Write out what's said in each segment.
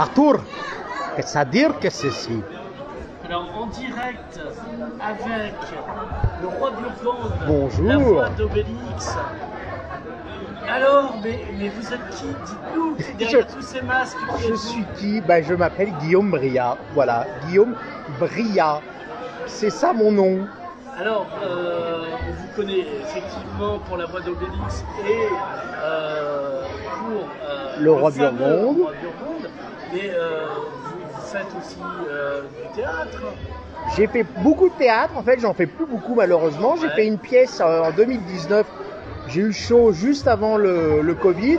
Arthur, c'est-à-dire que ceci. Alors, en direct avec le roi Burgonde, Bonjour. la voix d'Obélix. Alors, mais vous êtes qui? Dites-nous, derrière tous ces masques. Je suis qui? Ben, je m'appelle Guillaume Briat. Voilà, Guillaume Briat. C'est ça mon nom. Alors, on vous connaît effectivement pour la voix d'Obélix et pour le roi fameux Burgonde. Roi Burgonde. Mais vous faites aussi du théâtre. J'ai fait beaucoup de théâtre, en fait, j'en fais plus beaucoup malheureusement. J'ai fait une pièce en 2019. J'ai eu chaud juste avant le Covid.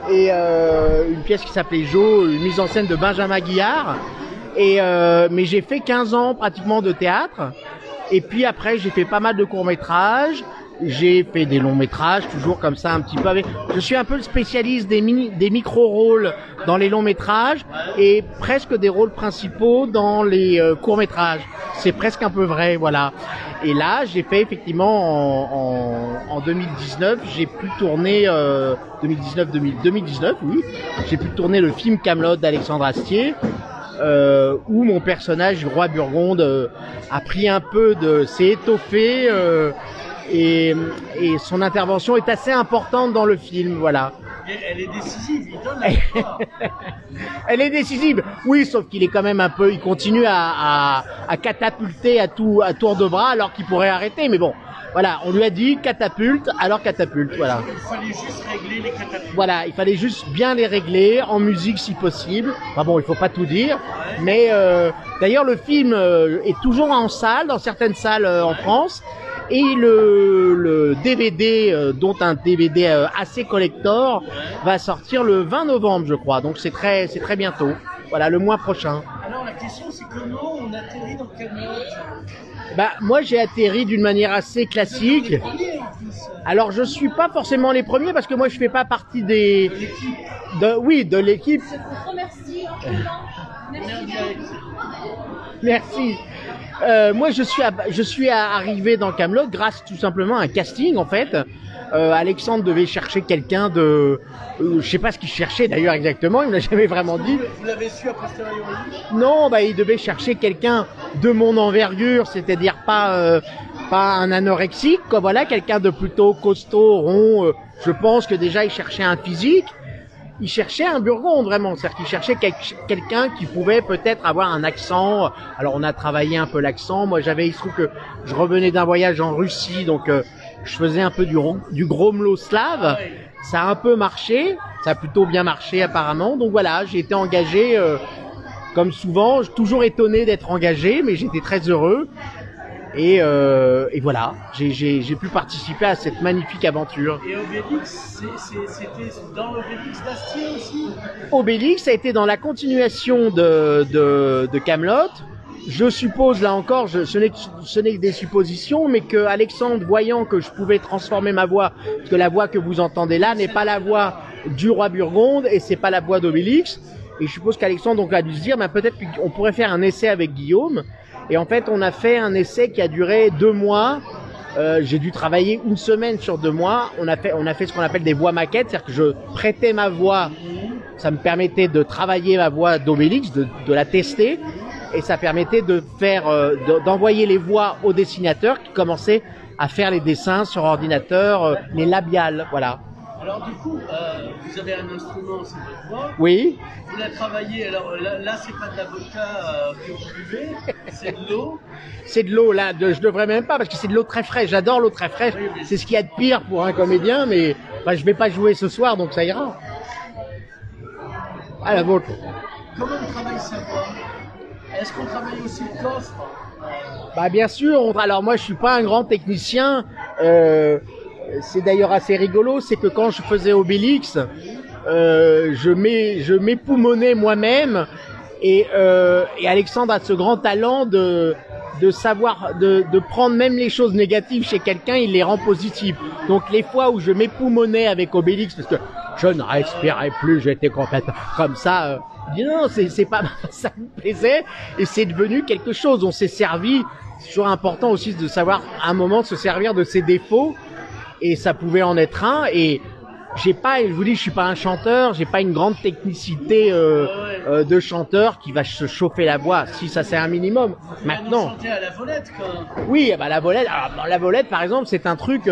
Et une pièce qui s'appelait Jo, une mise en scène de Benjamin Guillard. Mais j'ai fait 15 ans pratiquement de théâtre. Et puis après, j'ai fait pas mal de courts-métrages. J'ai fait des longs-métrages, toujours comme ça un petit peu avec... Je suis un peu le spécialiste des micro-rôles dans les longs-métrages et presque des rôles principaux dans les courts-métrages. C'est presque un peu vrai, voilà. Et là, j'ai fait effectivement en 2019, j'ai pu tourner... 2019, oui. J'ai pu tourner le film Kaamelott d'Alexandre Astier. Où mon personnage, roi Burgonde, a pris un peu s'est étoffé et son intervention est assez importante dans le film, voilà. Et elle est décisive, il donne la victoire. Elle est décisive, oui, sauf qu'il est quand même un peu, il continue à catapulter à tour de bras alors qu'il pourrait arrêter, mais bon. Voilà, on lui a dit catapulte, alors catapulte, voilà. Il fallait juste régler les catapultes. Voilà, il fallait juste bien les régler, en musique si possible. Enfin bon, il faut pas tout dire. Mais d'ailleurs, le film est toujours en salle, dans certaines salles en France. Et le DVD, dont un DVD assez collector, va sortir le 20 novembre, je crois. Donc c'est très bientôt. Voilà, le mois prochain. Alors la question, c'est comment on atterrit dans Kaamelott? Bah, moi, j'ai atterri d'une manière assez classique. Alors, je suis pas forcément les premiers parce que moi, je fais pas partie de l'équipe. Merci. Moi, je suis arrivé dans Kaamelott grâce tout simplement à un casting, en fait. Alexandre devait chercher quelqu'un de... je sais pas ce qu'il cherchait d'ailleurs exactement, il me l'a jamais vraiment dit. Vous l'avez su a posteriori? Non, bah il devait chercher quelqu'un de mon envergure, c'est-à-dire pas un anorexique, quoi, voilà, quelqu'un de plutôt costaud, rond. Je pense que déjà il cherchait un physique. Il cherchait un Burgonde, vraiment. C'est-à-dire qu'il cherchait quelqu'un qui pouvait peut-être avoir un accent. Alors, on a travaillé un peu l'accent. Moi, il se trouve que je revenais d'un voyage en Russie, donc je faisais un peu du gromlo slave. Ça a un peu marché. Ça a plutôt bien marché, apparemment. Donc voilà, j'ai été engagé, comme souvent. Toujours étonné d'être engagé, mais j'étais très heureux. Et voilà, j'ai pu participer à cette magnifique aventure. Et Obélix, c'était dans l'Obélix d'Astier aussi? Obélix a été dans la continuation de Kaamelott. Je suppose, là encore, ce n'est que des suppositions, mais que Alexandre, voyant que je pouvais transformer ma voix, parce que la voix que vous entendez là n'est pas la voix du roi Burgonde et c'est pas la voix d'Obélix. Et je suppose qu'Alexandre donc a dû se dire, ben, peut-être qu'on pourrait faire un essai avec Guillaume. Et en fait, on a fait un essai qui a duré 2 mois. J'ai dû travailler 1 semaine sur 2 mois. On a fait ce qu'on appelle des voix maquettes, c'est-à-dire que je prêtais ma voix. Ça me permettait de travailler ma voix d'Obélix, de la tester, et ça permettait d'envoyer les voix au dessinateur qui commençait à faire les dessins sur ordinateur, les labiales, voilà. Alors du coup, vous avez un instrument, c'est votre voix. Oui. Vous la travaillez, alors là c'est pas de la vodka que vous buvez, c'est de l'eau. C'est de l'eau, là, je devrais même pas, parce que c'est de l'eau très fraîche, j'adore l'eau très fraîche, oui, c'est ce qu'il y a de pire pour un comédien, mais bah, je vais pas jouer ce soir, donc ça ira. À la vôtre. Comment on travaille sa voix? Est-ce qu'on travaille aussi le coffre? Bah bien sûr, alors moi je suis pas un grand technicien, c'est d'ailleurs assez rigolo, c'est que quand je faisais Obélix, je m'époumonnais moi-même et Alexandre a ce grand talent de savoir de prendre même les choses négatives chez quelqu'un, il les rend positives. Donc les fois où je m'époumonnais avec Obélix parce que je ne respirais plus, j'étais complètement comme ça, non, c'est pas ça me plaisait et c'est devenu quelque chose. On s'est servi. C'est toujours important aussi de savoir à un moment se servir de ses défauts. Et ça pouvait en être un. Et je vous dis, je suis pas un chanteur, j'ai pas une grande technicité de chanteur qui va se chauffer la voix, si ça c'est un minimum. Maintenant. Chanter à la volette, quoi. Oui, bah la volette. Alors, la volette, par exemple, c'est un truc.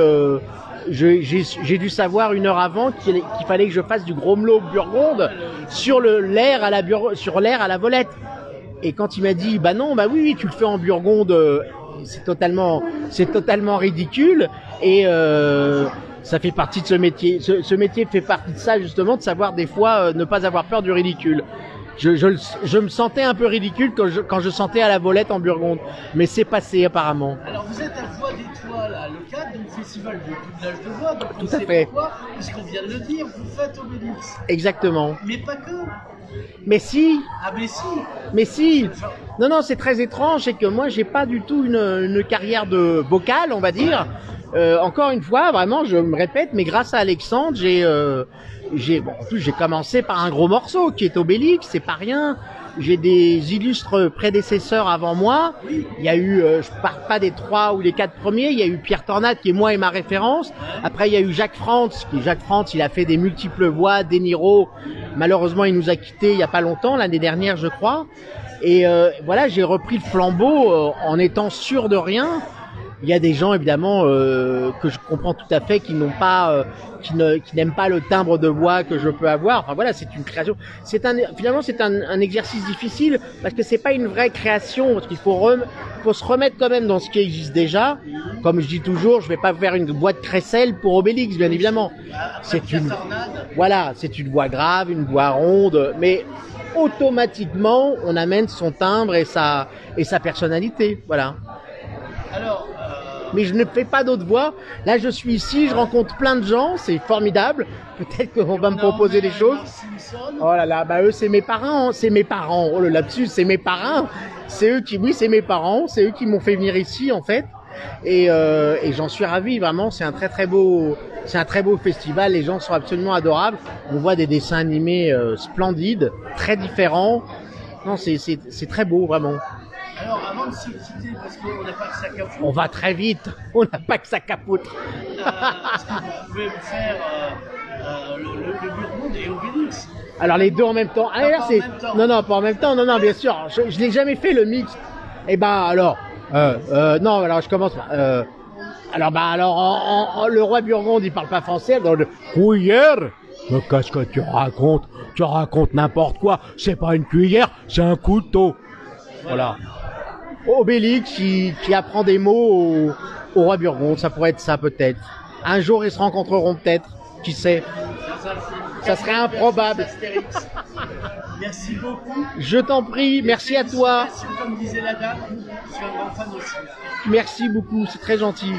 J'ai dû savoir une heure avant qu'il fallait que je fasse du Gromelot Burgonde sur l'air à la volette. Et quand il m'a dit, bah non, bah oui, tu le fais en Burgonde, c'est totalement ridicule. Et ça fait partie de ce métier. Ce métier fait partie de ça, justement, de savoir des fois ne pas avoir peur du ridicule. Je me sentais un peu ridicule quand je sentais à la volette en Burgonde. Mais c'est passé, apparemment. Alors, vous êtes à Voix d'étoiles à Leucate, donc festival de doublage de voix. Donc tout à fait. Pourquoi, puisqu'on vient de le dire, vous faites Obélix. Exactement. Mais pas que. Mais si. Ah, mais si. Mais si. Non, non, c'est très étrange, c'est que moi, j'ai pas du tout une carrière de vocale, on va dire. Encore une fois, vraiment, je me répète, mais grâce à Alexandre, en plus, j'ai commencé par un gros morceau qui est Obélix, c'est pas rien. J'ai des illustres prédécesseurs avant moi. Il y a eu, je pars pas des 3 ou les 4 premiers, il y a eu Pierre Tornade qui est moi et ma référence. Après, il y a eu Jacques Frantz, il a fait des multiples voix, De Niro. Malheureusement, il nous a quittés il y a pas longtemps, l'année dernière, je crois. Et voilà, j'ai repris le flambeau en étant sûr de rien. Il y a des gens évidemment que je comprends tout à fait qui n'ont pas, qui n'aiment pas le timbre de voix que je peux avoir. Enfin voilà, c'est une création. Finalement c'est un exercice difficile parce que c'est pas une vraie création, parce qu'il faut se remettre quand même dans ce qui existe déjà. Comme je dis toujours, je vais pas faire une voix de crécelle pour Obélix, bien évidemment. C'est une voix grave, une voix ronde, mais automatiquement on amène son timbre et sa personnalité. Voilà. Alors, mais je ne fais pas d'autres voix. Là, je suis ici, je rencontre plein de gens, c'est formidable. Peut-être qu'on va me proposer des choses. Oh là là, bah eux, c'est mes parents, hein. C'est mes parents. Oh le lapsus, c'est mes parents. C'est mes parents, c'est eux qui m'ont fait venir ici, en fait. Et j'en suis ravi, vraiment. C'est un très beau festival. Les gens sont absolument adorables. On voit des dessins animés splendides, très différents. Non, c'est très beau, vraiment. Alors, avant de se quitter, parce qu'on n'a pas que ça qu'à foutre. On va très vite, on n'a pas que ça qu'à foutre. Est-ce que vous pouvez me faire le Burgonde et Obélix? Alors les deux en même temps. Ah, là, non, pas en même temps. Non, bien sûr. Je l'ai jamais fait le mix. Eh ben alors, non, alors je commence. Le roi Burgonde, il parle pas français. Dans le cuillère. Mais qu'est-ce que tu racontes? Tu racontes n'importe quoi. C'est pas une cuillère, c'est un couteau. Voilà. Obélix qui apprend des mots au roi Burgonde, ça pourrait être ça peut-être. Un jour ils se rencontreront peut-être, qui sait. Ça serait improbable. Merci beaucoup. Je t'en prie, merci à toi. Comme disait la dame, je suis un grand fan aussi. Merci beaucoup, c'est très gentil.